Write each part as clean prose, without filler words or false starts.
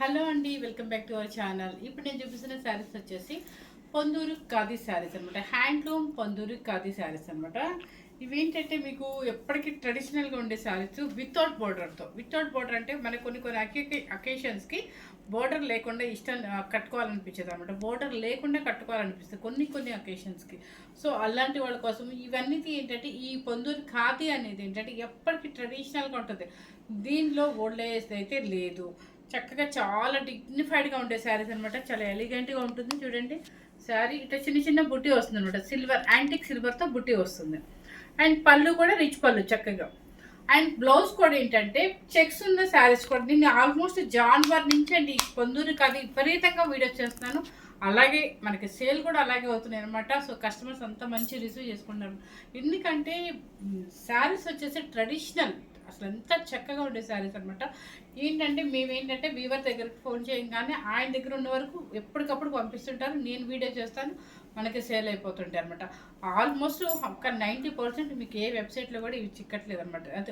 Hello అండి, welcome back to our channel. ఇప్పుడు నేను చూపిస్తున్న శారీస్ వచ్చేసి పొందూరు ఖాదీ శారీస్ అనమాట. హ్యాండ్లూమ్ పొందూరు ఖాదీ శారీస్ అనమాట. ఇవేంటంటే మీకు ఎప్పటికీ ట్రెడిషనల్గా ఉండే శారీస్ వితౌట్ బోర్డర్తో. వితౌట్ బోర్డర్ అంటే మనకు కొన్ని అకేషన్స్కి బోర్డర్ లేకుండా ఇష్టం కట్టుకోవాలనిపించేది అనమాట. బోర్డర్ లేకుండా కట్టుకోవాలనిపిస్తుంది కొన్ని అకేషన్స్కి. సో అలాంటి వాళ్ళ కోసం ఇవన్నీ ఏంటంటే ఈ పొందూరు ఖాదీ అనేది ఏంటంటే ఎప్పటికీ ట్రెడిషనల్గా ఉంటుంది. దీనిలో ఓల్డ్ ఏజ్ అయితే లేదు. చక్కగా చాలా డిగ్నిఫైడ్గా ఉండే శారీస్ అనమాట. చాలా ఎలిగెంట్గా ఉంటుంది. చూడండి, శారీ ఇట్లా చిన్న చిన్న బుట్టి వస్తుంది అనమాట. సిల్వర్, యాంటిక్ సిల్వర్తో బుట్టి వస్తుంది. అండ్ పళ్ళు కూడా రిచ్ పళ్ళు చక్కగా. అండ్ బ్లౌజ్ కూడా ఏంటంటే చెక్స్ ఉన్న శారీస్ కూడా. నేను ఆల్మోస్ట్ జాన్వర్ నుంచి అండి పొందూరు కాదు విపరీతంగా వీడియోస్ చేస్తున్నాను. అలాగే మనకి సేల్ కూడా అలాగే అవుతున్నాయి అనమాట. సో కస్టమర్స్ అంతా మంచి రిసీవ్ చేసుకుంటున్నారు. ఎందుకంటే శారీస్ వచ్చేసి ట్రెడిషనల్, అసలు ఎంత చక్కగా ఉండే శారీస్ అనమాట. ఏంటంటే మేమేంటంటే వీవర్ దగ్గరికి ఫోన్ చేయగానే ఆయన దగ్గర ఉన్న వరకు ఎప్పటికప్పుడు పంపిస్తుంటారు. నేను వీడియో చేస్తాను, మనకి సేల్ అయిపోతుంటాయి అనమాట. ఆల్మోస్ట్ ఒక 90% మీకు ఏ వెబ్సైట్లో కూడా ఇవి చిక్కట్లేదు అనమాట, అది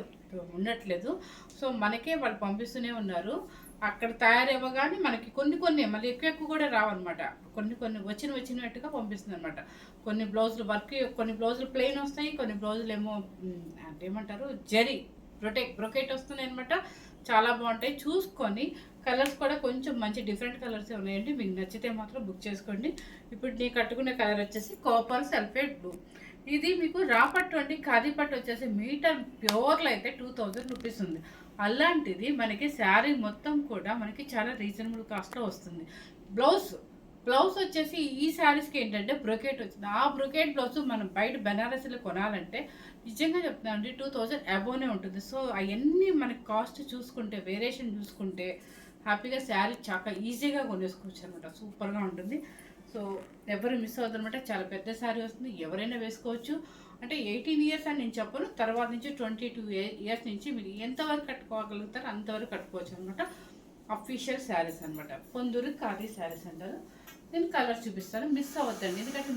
ఉండట్లేదు. సో మనకే వాళ్ళు పంపిస్తూనే ఉన్నారు. అక్కడ తయారవ్వగానే మనకి కొన్ని మళ్ళీ ఎక్కువ కూడా రావన్నమాట. కొన్ని వచ్చినట్టుగా పంపిస్తుంది అనమాట. కొన్ని బ్లౌజులు వర్క్, కొన్ని బ్లౌజులు ప్లెయిన్ వస్తాయి, కొన్ని బ్లౌజులు ఏమో అంటే ఏమంటారు జరీ బ్రొకెట్ వస్తున్నాయి అనమాట. చాలా బాగుంటాయి. చూసుకొని కలర్స్ కూడా కొంచెం మంచి డిఫరెంట్ కలర్స్ ఉన్నాయండి. మీకు నచ్చితే మాత్రం బుక్ చేసుకోండి. ఇప్పుడు నేను కట్టుకునే కలర్ వచ్చేసి కాపర్ సల్ఫేట్ బ్లూ. ఇది మీకు రా పట్టు అండి. ఖాదీ పట్టు వచ్చేసి మీటర్ ప్యూర్లో అయితే 2000 రూపీస్ ఉంది. అలాంటిది మనకి శారీ మొత్తం కూడా మనకి చాలా రీజనబుల్ కాస్ట్లో వస్తుంది. బ్లౌజ్ వచ్చేసి ఈ శారీస్కి ఏంటంటే బ్రొకెట్ వచ్చింది. ఆ బ్రొకెట్ బ్లౌజ్ మనం బయట బెనారసీలో కొనాలంటే నిజంగా చెప్తున్నానండి 2000 అబోనే ఉంటుంది. సో అవన్నీ మనకి కాస్ట్ చూసుకుంటే, వేరియేషన్ చూసుకుంటే హ్యాపీగా శారీ చాలా ఈజీగా కొనేసుకోవచ్చు అనమాట. సూపర్గా ఉంటుంది. సో ఎవరు మిస్ అవుతుంది అనమాట. చాలా పెద్ద శారీ వస్తుంది, ఎవరైనా వేసుకోవచ్చు. అంటే 18 ఇయర్స్ అని నేను చెప్పను, తర్వాత నుంచి 22 ఇయర్స్ నుంచి మీరు ఎంతవరకు కట్టుకోగలుగుతారో అంతవరకు కట్టుకోవచ్చు అనమాట. అఫీషియల్ శారీస్ అనమాట. పొందూరు ఖాదీ శారీస్ అంటారు. నేను కలర్స్ చూపిస్తాను, మిస్ అవ్వద్దండి. ఎందుకంటే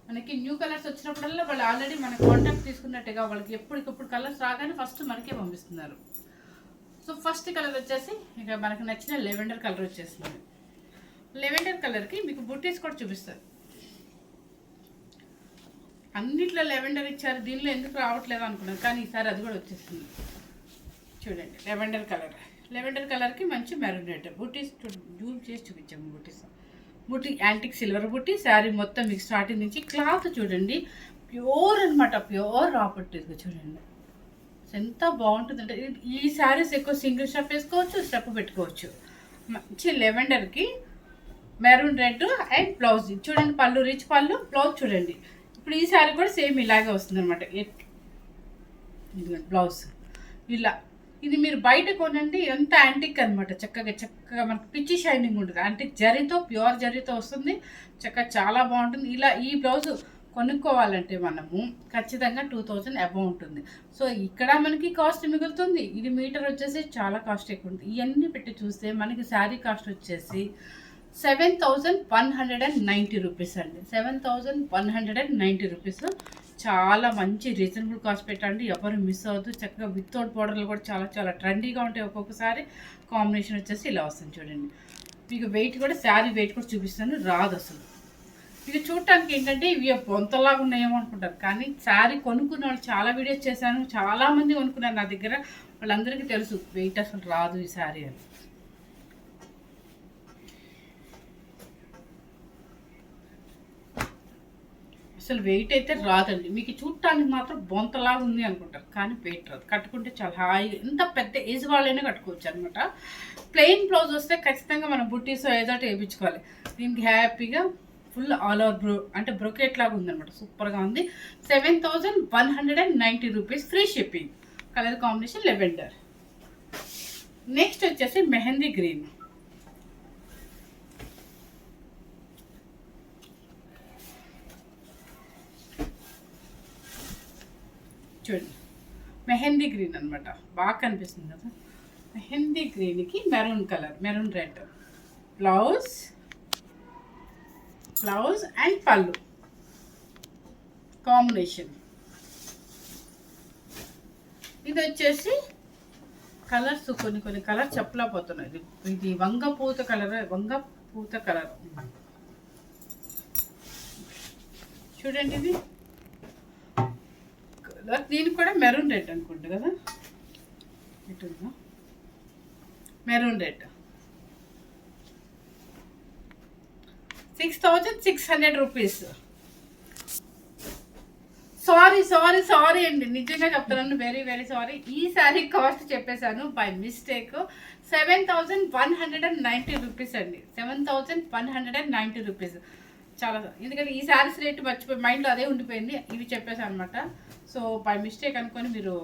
మనకి న్యూ కలర్స్ వచ్చినప్పుడల్లా వాళ్ళు ఆల్రెడీ మన కాంటాక్ట్ తీసుకున్నట్టుగా వాళ్ళకి ఎప్పటికప్పుడు కలర్స్ రాగానే ఫస్ట్ మనకే పంపిస్తున్నారు. సో ఫస్ట్ కలర్ వచ్చేసి ఇక మనకు నచ్చిన లెవెండర్ కలర్ వచ్చేస్తుంది. లెవెండర్ కలర్కి మీకు బుట్టీస్ కూడా చూపిస్తారు. అన్నిట్లో లెవెండర్ ఇచ్చారు, దీనిలో ఎందుకు రావట్లేదు అనుకున్నాను, కానీ ఈసారి అది కూడా వచ్చేస్తుంది. చూడండి, లెవెండర్ కలర్కి మంచి మెరూన్ రెడ్ బుట్టీస్ జూమ్ చేసి చూపించాము. బుట్టి యాంటిక్ సిల్వర్ బుట్టి. శారీ మొత్తం మీకు స్టార్టింగ్ నుంచి క్లాత్ చూడండి, ప్యూర్ అనమాట. ప్యూర్ రా పట్టు చూడండి ఎంత బాగుంటుందంటే. ఈ శారీస్ ఎక్కువ సింగిల్ స్టెప్ వేసుకోవచ్చు, స్టెప్ పెట్టుకోవచ్చు. మంచి లెవెండర్కి మెరూన్ రెడ్ అండ్ బ్లౌజ్ చూడండి. పళ్ళు రిచ్ పళ్ళు, బ్లౌజ్ చూడండి. ఇప్పుడు ఈ శారీ కూడా సేమ్ ఇలాగే వస్తుంది అనమాట. బ్లౌజ్ ఇలా. ఇది మీరు బయట కొనండి, ఎంత యాంటిక్ అనమాట. చక్కగా మనకు పిచ్చి షైనింగ్ ఉంటుంది. యాంటిక్ జరీతో, ప్యూర్ జరీతో వస్తుంది. చక్కగా చాలా బాగుంటుంది. ఇలా ఈ బ్లౌజ్ కొనుక్కోవాలంటే మనము ఖచ్చితంగా 2000 అబౌవ్ ఉంటుంది. సో ఇక్కడ మనకి కాస్ట్ మిగులుతుంది. ఇది మీటర్ వచ్చేసి చాలా కాస్ట్ ఎక్కువ ఉంటుంది. ఇవన్నీ పెట్టి చూస్తే మనకి శారీ కాస్ట్ వచ్చేసి 7190 రూపీస్ అండి. 7190 రూపీస్. చాలా మంచి రీజనబుల్ కాస్ట్ పెట్టండి, ఎవరు మిస్ అవ్వద్దు. చక్కగా వితౌట్ బోర్డర్లు కూడా చాలా చాలా ట్రెండీగా ఉంటాయి. ఒక్కొక్కసారి కాంబినేషన్ వచ్చేసి ఇలా వస్తుంది చూడండి. మీకు వెయిట్ కూడా, శారీ వెయిట్ కూడా చూపిస్తాను, రాదు అసలు. ఇది చూడటానికి ఏంటంటే ఇవి బొంతలాగా ఉన్నాయేమో అనుకుంటారు, కానీ శారీ కొనుక్కున్న వాళ్ళు చాలా వీడియోస్ చేశాను, చాలామంది కొనుక్కున్నారు నా దగ్గర. వాళ్ళందరికీ తెలుసు వెయిట్ అసలు రాదు ఈ శారీ అని. అసలు వెయిట్ అయితే రాదండి. మీకు చూడటానికి మాత్రం బొంతలాగా ఉంది అనుకుంటారు, కానీ వెయిట్ రాదు. కట్టుకుంటే చాలా హాయిగా, ఎంత పెద్ద ఏజ్ వాళ్ళైనా కట్టుకోవచ్చు అనమాట. ప్లెయిన్ బ్లౌజ్ వస్తే ఖచ్చితంగా మనం బుట్టీస్ ఏదో వేయించుకోవాలి. దీనికి హ్యాపీగా ఫుల్ ఆల్ ఓవర్ అంటే బ్రొకెట్ లాగా ఉందన్నమాట. సూపర్గా ఉంది. 7190 rupees, free shipping. Colour combination lavender. Next వచ్చేసి మెహందీ గ్రీన్. చూడండి, మెహందీ గ్రీన్ అనమాట. బాగా కనిపిస్తుంది కదా. మెహందీ గ్రీన్కి maroon colour, maroon red blouse and పళ్ళు కాంబినేషన్. ఇది వచ్చేసి కలర్స్ కొన్ని కలర్ చెప్పలేకపోతున్నాయి. ఇది వంగ పూత కలర్ చూడండి. ఇది దీనికి కూడా మెరూన్ రెడ్ అనుకుంటా కదా, ఇటు మెరూన్ రెడ్ 6,600 రూపీస్. సారీ అండి, నిజంగా చెప్తున్నాను, వెరీ సారీ. ఈ శారీ కాస్ట్ చెప్పేశాను బై మిస్టేక్. 7,190 రూపీస్ అండి. 7,190 రూపీస్. చాలా, ఎందుకంటే ఈ శారీస్ రేట్ మర్చిపోయి మైండ్లో అదే ఉండిపోయింది, ఇవి చెప్పేసాను అనమాట. సో బై మిస్టేక్ అనుకొని మీరు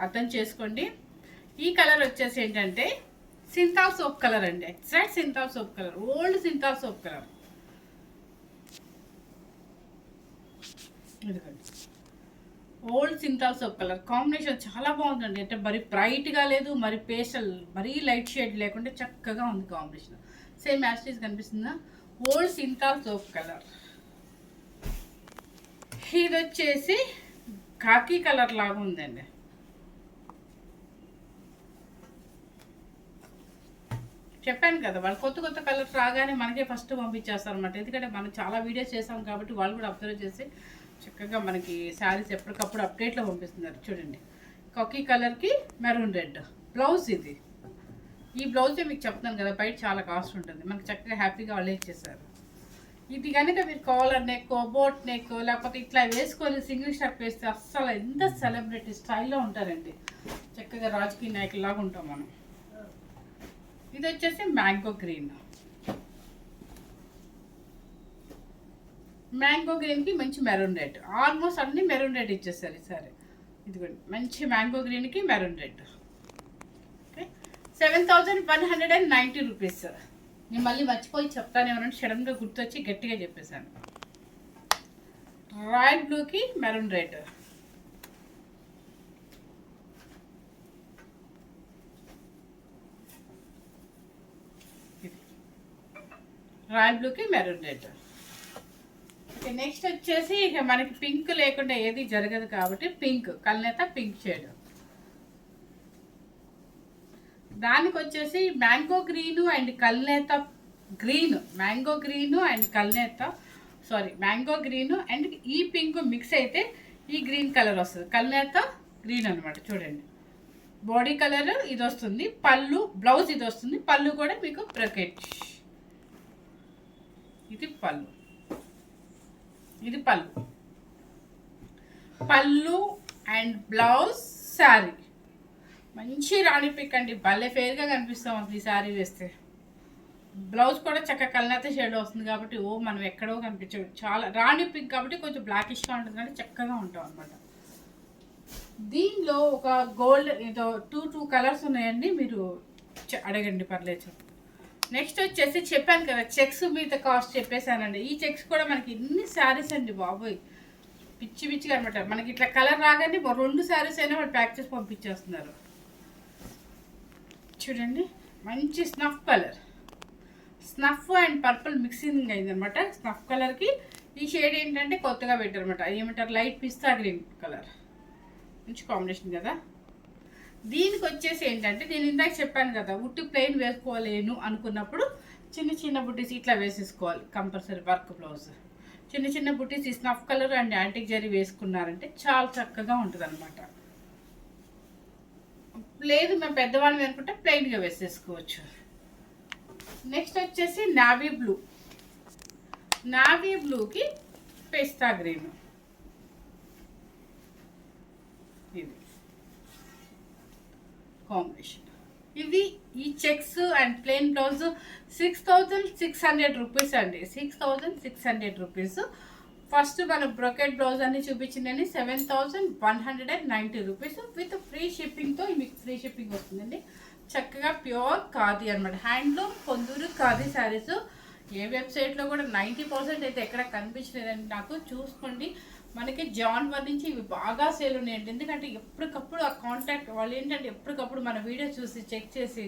అర్థం చేసుకోండి. ఈ కలర్ వచ్చేసి ఏంటంటే సింథాల్ సోప్ కలర్ అండి. Exact Cinthol soap colour, old Cinthol soap colour. Old Cinthol soap colour combination చాలా బాగుందండి. అంటే మరి బ్రైట్గా లేదు, మరి పేస్టల్, మరీ లైట్ షేడ్ లేకుండా చక్కగా ఉంది కాంబినేషన్. సేమ్ యాస్టీస్ కనిపిస్తుందా? Old Cinthol soap colour. ఇది వచ్చేసి కాకి కలర్ లాగా ఉందండి. చెప్పాను కదా, వాళ్ళు కొత్త కలర్స్ రాగానే మనకే ఫస్ట్ పంపించేస్తారు అనమాట. ఎందుకంటే మనం చాలా వీడియోస్ చేసాం కాబట్టి వాళ్ళు కూడా అబ్జర్వ్ చేసి చక్కగా మనకి శారీస్ ఎప్పటికప్పుడు అప్డేట్లో పంపిస్తున్నారు. చూడండి, కాకి కలర్కి మెరూన్ రెడ్ బ్లౌజ్. ఇది ఈ బ్లౌజే మీకు చెప్తున్నాను కదా, బయట చాలా కాస్ట్ ఉంటుంది, మనకి చక్కగా హ్యాపీగా వాళ్ళు ఇచ్చేసారు. ఇది కనుక మీరు కాలర్ నెక్, బోట్ నెక్, లేకపోతే ఇట్లా వేసుకొని సింగిల్ షర్ట్ వేస్తే అస్సలు ఎంత సెలబ్రిటీ స్టైల్లో ఉంటారండి. చక్కగా రాజకీయ నాయకులాగా ఉంటాం మనం. ఇది వచ్చేసి మ్యాంగో గ్రీన్కి మంచి మెరూన్ రెడ్. ఆల్మోస్ట్ అన్ని మెరూన్ రెడ్ ఇచ్చేస్తారు ఈసారి. ఇదిగోండి, మంచి మ్యాంగో గ్రీన్కి మెరూన్ రెడ్. Okay, 7,190 rupees. నేను మళ్ళీ మర్చిపోయి చెప్తానేమోనంటే సడన్గా గుర్తొచ్చి గట్టిగా చెప్పేశాను. రాయల్ బ్లూకి మెరూన్ రెడ్. రాయల్ బ్లూకి మెరూన్ రెడ్. ఓకే, నెక్స్ట్ వచ్చేసి ఇక మనకి పింక్ లేకుండా ఏది జరగదు కాబట్టి పింక్, కల్నేత పింక్ షేడ్. దానికి వచ్చేసి మ్యాంగో గ్రీను అండ్ కల్నేత గ్రీన్, మ్యాంగో గ్రీను అండ్ ఈ పింక్ మిక్స్ అయితే ఈ గ్రీన్ కలర్ వస్తుంది. కల్నేత గ్రీన్ అనమాట. చూడండి, బాడీ కలర్ ఇది వస్తుంది, పళ్ళు బ్లౌజ్ ఇది వస్తుంది, పళ్ళు కూడా మీకు బ్రకెట్. ఇది పళ్ళు అండ్ బ్లౌజ్ శారీ. మంచి రాణి పింక్ అండి, భలే ఫేర్గా కనిపిస్తాం ఈ శారీ వేస్తే. బ్లౌజ్ కూడా చక్కగా కల్నేత షేడ్ వస్తుంది కాబట్టి మనం ఎక్కడో కనిపించదు. చాలా రాణి పింక్ కాబట్టి కొంచెం బ్లాకిష్గా ఉంటుంది కానీ చక్కగా ఉంటాం అనమాట. దీనిలో ఒక గోల్డ్ ఏదో టూ కలర్స్ ఉన్నాయండి, మీరు అడగండి, పర్లేదు. నెక్స్ట్ వచ్చేసి చెప్పాను కదా, చెక్స్ మీద కాస్ట్ చెప్పేశానండి. ఈ చెక్స్ కూడా మనకి ఎన్ని శారీస్ అండి బాబోయ్, పిచ్చిగా అనమాట. మనకి ఇట్లా కలర్ రాగానే 2 శారీస్ అయినా వాళ్ళు ప్యాక్ చేసి పంపించేస్తున్నారు. చూడండి, మంచి snuff colour, snuff and purple mixing అయిందనమాట. స్నఫ్ కలర్కి ఈ షేడ్ ఏంటంటే కొత్తగా పెట్టారనమాట, ఏమంటారు, లైట్ పిస్తా గ్రీన్ కలర్. మంచి కాంబినేషన్ కదా. దీనికి వచ్చేసి ఏంటంటే, నేను ఇందాక చెప్పాను కదా, ఉట్టి ప్లెయిన్ వేసుకోలేను అనుకున్నప్పుడు చిన్న బుట్టీస్ ఇట్లా వేసేసుకోవాలి కంపల్సరీ. వర్క్ బ్లౌజ్ చిన్న బుట్టీస్ ఈ snuff colour and antique zari వేసుకున్నారంటే చాలా చక్కగా ఉంటుంది అనమాట. లేదు మేము పెద్దవాళ్ళం అనుకుంటే ప్లెయిన్గా వేసేసుకోవచ్చు. నెక్స్ట్ వచ్చేసి నావీ బ్లూకి పిస్తా గ్రీన్. ఇది కాంబినేషన్. ఇది ఈ checks and plain blouse 6,600 rupees అండి. 6,600 రూపీస్. ఫస్ట్ మన బ్రోకెట్ బ్లౌజ్ అన్ని చూపించిందండి 7,190 రూపీస్ విత్ ఫ్రీ షిప్పింగ్తో. మీకు ఫ్రీ షిప్పింగ్ వస్తుందండి. చక్కగా ప్యూర్ ఖాదీ అనమాట, హ్యాండ్లూమ్ పొందూరు ఖాదీ శారీస్. ఏ వెబ్సైట్లో కూడా 90% అయితే ఎక్కడ కనిపించలేదండి నాకు. చూసుకోండి, మనకి జాన్వరి నుంచి ఇవి బాగా సేల్ ఉన్నాయండి. ఎందుకంటే ఎప్పటికప్పుడు ఆ కాంటాక్ట్ వాళ్ళు ఏంటంటే ఎప్పటికప్పుడు మన వీడియో చూసి చెక్ చేసి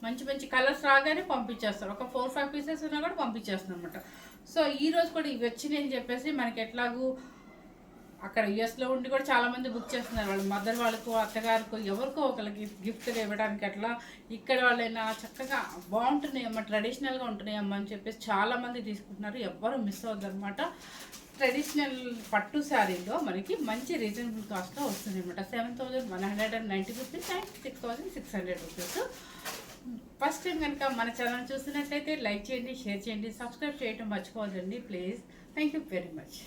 మంచి కలర్స్ రాగానే పంపించేస్తారు. ఒక 4-5 పీసెస్ ఉన్నా కూడా పంపించేస్తారు అనమాట. సో ఈరోజు కూడా ఇవి వచ్చినాయి అని చెప్పేసి మనకి ఎట్లాగూ అక్కడ యుఎస్లో ఉండి కూడా చాలామంది బుక్ చేస్తున్నారు. వాళ్ళ మదర్ వాళ్ళకు, అత్తగారికి, ఎవరికో ఒకరికి గిఫ్ట్గా ఇవ్వడానికి అట్లా. ఇక్కడ వాళ్ళైనా చక్కగా బాగుంటున్నాయమ్మా, ట్రెడిషనల్గా ఉంటున్నాయమ్మా అని చెప్పేసి చాలామంది తీసుకుంటున్నారు. ఎవ్వరూ మిస్ అవ్వద్దు అనమాట. ట్రెడిషనల్ పట్టు శారీలో మనకి మంచి రీజనబుల్ కాస్ట్లో వస్తుంది అనమాట. 7,190 rupees and 6,600 rupees. First time కనుక మన ఛానల్ చూస్తున్నట్లయితే లైక్ చేయండి, షేర్ చేయండి, సబ్స్క్రైబ్ చేయడం మర్చిపోవద్దండి please. Thank you very much.